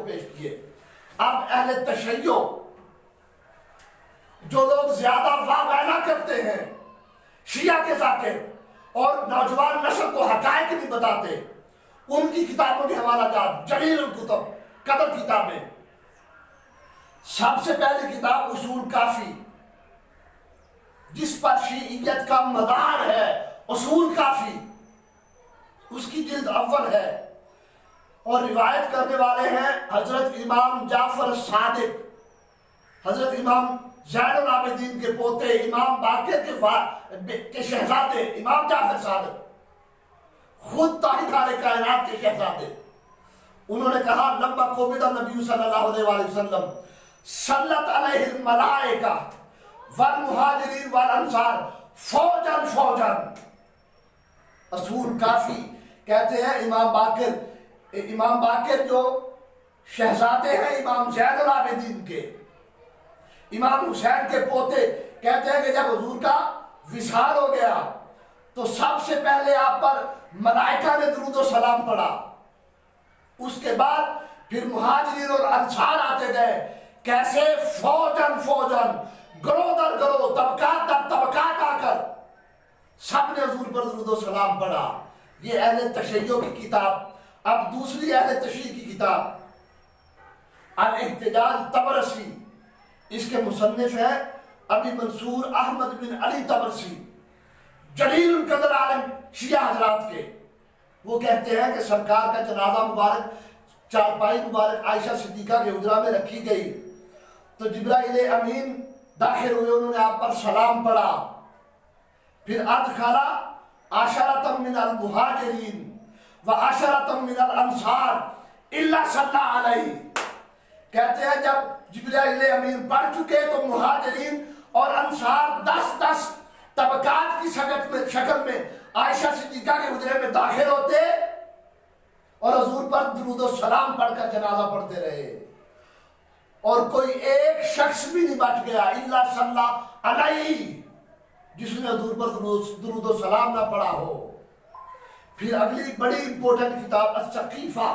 पेश किए। अब अहले तशय्यो जो लोग ज्यादा वाह करते हैं शिया के जाके और नौजवान नस्ल को हकायक नहीं बताते, उनकी किताबों की हवाला जात जलील कुतुब कदर किताबें। सबसे पहली किताब उसूल काफी, जिस पर शीइयत का मदार है, उसूल काफी, उसकी जिल्द अव्वल है और रिवायत करने वाले हैं हजरत इमाम जाफर सादिक, हजरत इमाम ज़ैनुल आबिदीन के पोते, इमाम बाक़िर के शहजादे इमाम जाफर सादिक, खुद ताहिर कायनात के शहजादे। उन्होंने कहा लम्मा कोबिदा नबी सल्लल्लाहु अलैहि वसल्लम सल्लत अलैहिल मलाइका वल मुहाजिरीन वल अंसार फौजन फौजन। उसूल काफी कहते हैं इमाम बाक़िर जो शहजादे हैं इमाम ज़ैनुल आबिदीन के, इमाम हुसैन के पोते, कहते हैं कि जब हुजूर का विसाल हो गया तो सबसे पहले आप पर मलाइका ने दुरूद व सलाम पढ़ा, उसके बाद फिर मुहाजिरीन और अंसार आते गए, कैसे फौजन फौजन, ग्रोह दर ग्रोह, तबकात दर तबकात आकर सबने हुजूर पर दुरूद व सलाम पढ़ा। ये अहले तशय्यो की किताब। अब दूसरी अहले तशय्यो की किताब अल इहतिजाज तबरसी, इसके मुसन्निफ है अबी मंसूर अहमद बिन अली तबरसी, जलील कदर आलम शिया हजरात के। वो कहते हैं कि सरकार का जनाजा मुबारक चारपाई मुबारक आयशा सिद्दीका के हुजरा में रखी गई तो जिब्राइल अमीन दाखिल हुए, उन्होंने आप पर सलाम पढ़ा, फिर अदखला आशरतम मिनल मुहाजिरीन व आशरतम मिनल अंसार इल्ला सल्लल्लाहु अलैहि। कहते हैं जब जिब्राइल अमीन पढ़ चुके तो मुहाजिरीन और अंसार 10-10 तबकात की शक्ल में आयशा सिद्दीका के हुजरे में दाखिल होते और हुजूर पर दुरूद व सलाम पढ़कर जनाजा पढ़ते रहे और कोई एक शख्स भी नहीं बच गया इल्ला सल्लल्लाहु अलैहि जिसने हुजूर पर दुरूद व सलाम ना पढ़ा हो। फिर अगली बड़ी इंपॉर्टेंट किताब अस-सकीफा,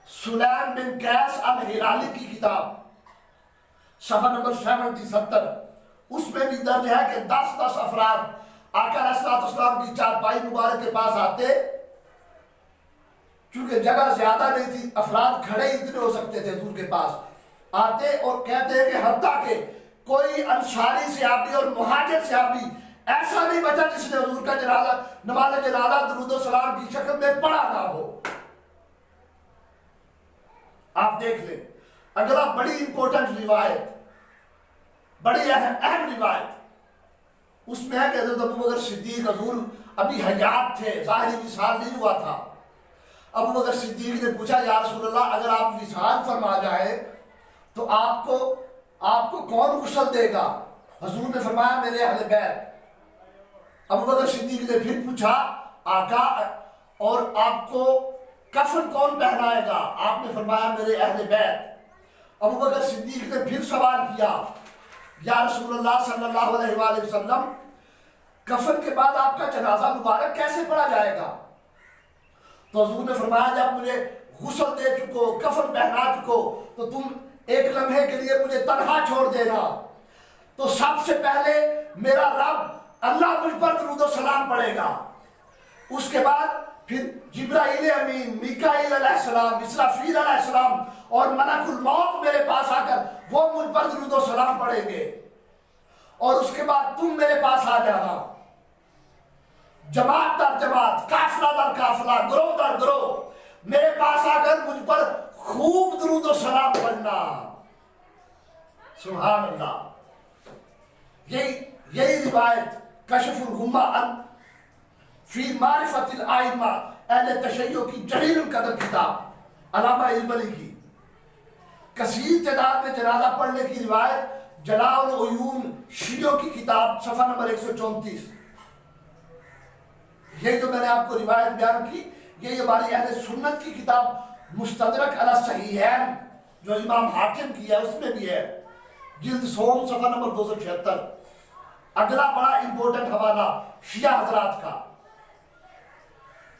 सुलैम बिन कैस अल हिलाली की किताब, सफा नंबर 70, उसमें भी दर्ज है कि 10-10 अफराद आका अलैहिस्सलाम की चारपाई मुबारक के पास आते, क्योंकि जगह ज्यादा नहीं थी, अफराद खड़े इतने हो सकते थे हुजूर के पास, आते और कहते हैं कि हत्ता के कोई अंसारी सहाबी और मुहाजिर सहाबी ऐसा नहीं बचा जिसने हुजूर का जनाजा नमाज जनाजा दुरूद व सलाम की शक्ल में पढ़ा ना हो। आप देख लें। अगला बड़ी इंपॉर्टेंट रिवायत, बड़ी अहम रिवायत, उसमें है कि हज़रत अबू बकर सिद्दीक हुजूर अभी हयात थे, ज़ाहिरी विसाल नहीं हुआ था। अबू बकर सिद्दीक ने पूछा या रसूल अल्लाह अगर आप विसाल फरमा जाए तो आपको कौन गुस्ल देगा? हुजूर ने फरमाया मेरे अहले बैत। अबू बकर सिद्दीक ने फिर पूछा आका और आपको कफन कौन पहनाएगा? आपने फरमाया मेरे अहले बैत। अबू बकर सिद्दीक ने फिर सवाल किया या रसूलुल्लाह सल्लल्लाहु अलैहि वसल्लम कफन के बाद आपका जनाजा मुबारक कैसे पढ़ा जाएगा? तो हुजूर ने फरमाया जब मुझे गुस्ल दे चुको, कफन पहना चुको तो तुम एक लम्हे के लिए मुझे तन्हा छोड़ देना, तो सबसे पहले मेरा रब अल्लाह मुझ पर दुरूद व सलाम पढ़ेगा, उसके बाद फिर जिब्राइल अमीन, मीकाईल अलैहिस्सलाम, इसराफील अलैहिस्सलाम और मलकुल मौत मेरे पास आकर वो मुझ पर दुरूद व सलाम पढ़ेंगे और उसके बाद तुम मेरे पास आ जाना, जमात दर जमात, काफिला दर काफिला, ग्रोह दर ग्रोह मेरे पास आकर मुझ पर खूब दुरूद व सलाम पढ़ना। सुभान अल्लाह। यही रिवायत कशफुल गुम्मा फी मारिफतिल आइम्मा अहले तशय्यो की जलील कदर किताब अल्लामा इल्बरी की, कसीर तादाद में जनाजा पढ़ने की रिवायत जलाउल उयून शियों की किताब सफा नंबर 134। ये जो मैंने आपको रिवायत बयान की ये हमारी अहले सुन्नत की किताब मुस्तदरक अला सहीहैन जो इमाम हाकिम की है उसमें भी है, जिल्द सोम सफा नंबर 276। अगला बड़ा इंपॉर्टेंट हवाला शिया हजरात का,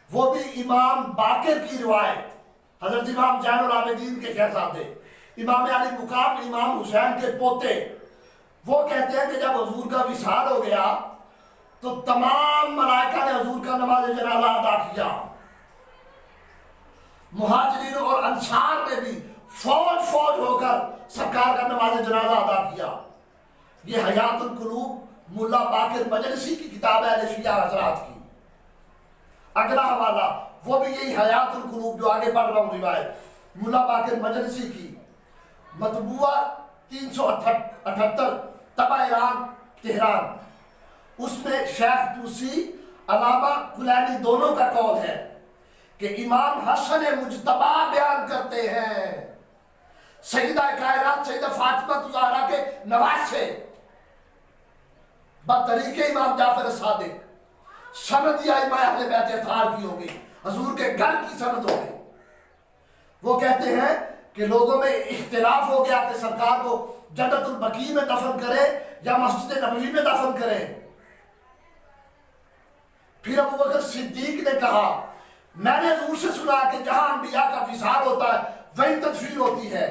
वो भी इमाम बाक़िर की रिवायत, हजरत इमाम जैनुल आबिदीन के शहजादे इमाम अली मुकाम इमाम हुसैन के पोते, वो कहते हैं कि जब हुजूर का विसाल हो गया तो तमाम मलाइका ने हुजूर का नमाज जनाजा अदा किया। मुहाजिरीन और अंसार ने भी फौज फौज होकर सरकार का नमाज जनाजा अदा किया। ये हयातुल कुलूब मुल्ला बाकिर मजलिसी की किताब है शिया हजरात की। अगला हवाला वो भी यही हयातुल कुलूब जो आगे पढ़ रहा हूँ रिवायत मुल्ला बाकिर मजलिसी की, मतबुआ 378 तबा ईरान तेहरान। उसमें शेख तुसी अलामा कुलैनी दोनों का कौल है कि इमाम हसन मुजतबा बयान करते हैं, सईदा कायनात सईदा फातिमा ज़हरा के नवासे बतरीके इमाम जाफर सादिक, सनद या इमाम अहले बैत अतार की होगी, हुजूर के घर की सनद होगी। वो कहते हैं कि लोगों में इख्तिलाफ हो गया कि सरकार को जन्नतुल बकी में दफन करे या मस्जिद नबवी में दफन करे। फिर अबू बकर सिद्दीक ने कहा, मैंने हुजूर से सुना कि जहां अंबिया का विसाल होता है वहीं तदफीन होती है।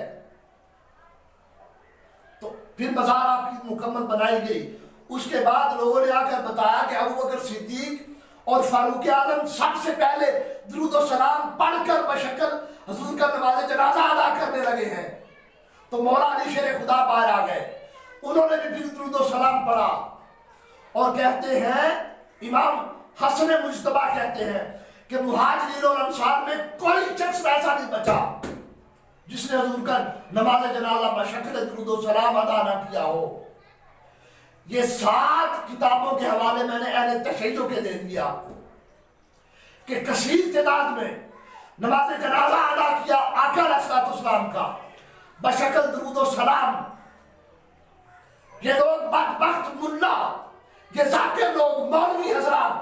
तो फिर मज़ार आपकी मुकम्मल बनाई गई। उसके बाद लोगों ने आकर बताया कि अबू बकर सिद्दीक और फारूक आजम सबसे पहले दुरूद और सलाम पढ़कर बशक्ल हुजूर का नमाज जनाजा अदा करने लगे हैं। तो मौला अली शेर खुदा बाहर आ गए, उन्होंने भी फिर दुरूद और सलाम पढ़ा और कहते हैं इमाम हसन मुजतबा कहते हैं कि मुहाजिरीन और अंसार में कोई शख्स ऐसा नहीं बचा जिसने हुजूर का नमाज जनाजा बशक्ल दुरूद और सलाम अदा न किया हो। ये 7 किताबों के हवाले मैंने अहले तशय्युअ के दे दिया आपको कि कसीर तादाद में नमाज जनाजा अदा किया आका अलैहिस्सलाम का बशक्ल दुरूद और सलाम। ये लोग बदबख्त मुल्ला, ये जाकिर लोग, मौलवी हजरात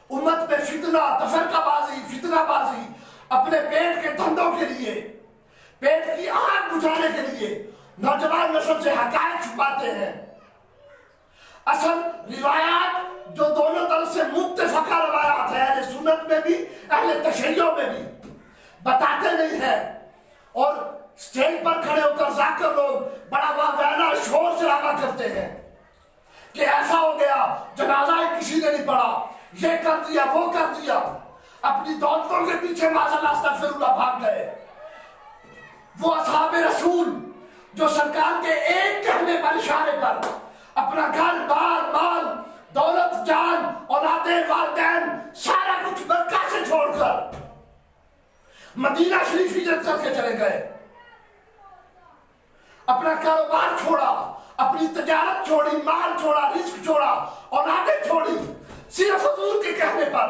उम्मत में फितनाबाजी अपने पेट के धंधों के लिए, पेट की आग बुझाने के लिए नौजवान नस्ल से हकायत छुपाते हैं। असल रिवायात जो दोनों तरफ से मुत्तफका रिवायात है, अहले सुन्नत में भी अहले तशय्युअ में भी, बताते नहीं है। और स्टेज पर खड़े होकर जाकर लोग बड़ा वाह शोर शराबा करते हैं कि ऐसा हो गया, जनाजा किसी ने नहीं पढ़ा, ये कर दिया वो कर दिया, अपनी दौलतों के पीछे माशाअल्लाह अस्तगफिरुल्लाह भाग गए। वो असहाबे रसूल जो सरकार के एक कहने पर, इशारे पर अपना घर बार माल दौलत जान औलादे वालिदैन सारा कुछ मक्का से छोड़कर मदीना शरीफ हिजरत करके चले गए, अपना कारोबार छोड़ा, अपनी तजारत छोड़ी, माल छोड़ा, रिस्क छोड़ा, औलादे छोड़ी, सिर्फ हुजूर के कहने पर,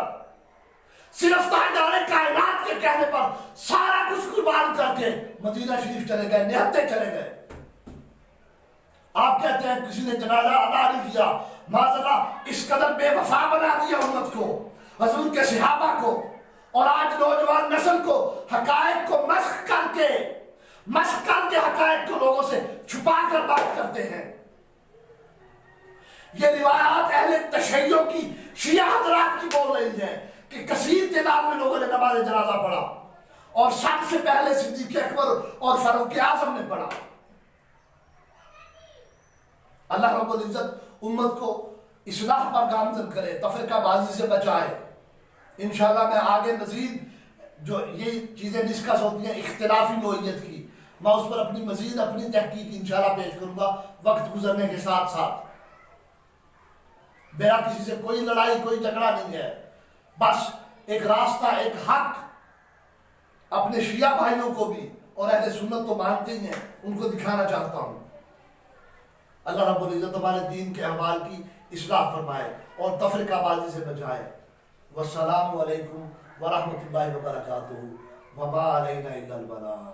सिर्फ ताजदारे कायनात के कहने पर सारा कुछ कुर्बान करके मदीना शरीफ चले गए, निहत्ते चले गए। आप कहते हैं किसी ने जनाजा अदा नहीं किया, माज़अल्लाह इस कदर बेवफा बना दिया उम्मत को, हुजूर के सहाबा को, और आज नौजवान नस्ल को हकायक को मस्ख करके हकायक को लोगों से छुपा कर बात करते हैं। ये रिवायात अहले तशय्युअ की शिया हजरात की बोल रही है कि कसीर तादाद में लोगों ने नमाज जनाजा पढ़ा और सबसे पहले सिद्दीक अकबर और फारूक आजम ने पढ़ा। अल्लाह रब्बुल इज्जत उम्मत को इस्लाह पर गामजन करे, तफरीकाबाजी से बचाए। इंशाअल्लाह मैं आगे मजीद जो ये चीज़ें डिस्कस होती हैं इख्तिलाफी नोयत की, मैं उस पर अपनी मजीद अपनी तहकीक इंशाअल्लाह पेश करूँगा वक्त गुजरने के साथ साथ। मेरा किसी से कोई लड़ाई कोई झगड़ा नहीं है, बस एक रास्ता एक हक अपने शिया भाइयों को भी, और अहले सुन्नत तो मानते ही हैं, उनको दिखाना चाहता हूँ। अल्लाह रब्बुल इज्जत हमारे दीन के अहवाल की इस्लाह फरमाए और तफरीकाबाजी से बचाए। वस्सलामु अलैकुम वरहमतुल्लाहि वबरकातुहू, वमा अलैना इल्लल बलाग।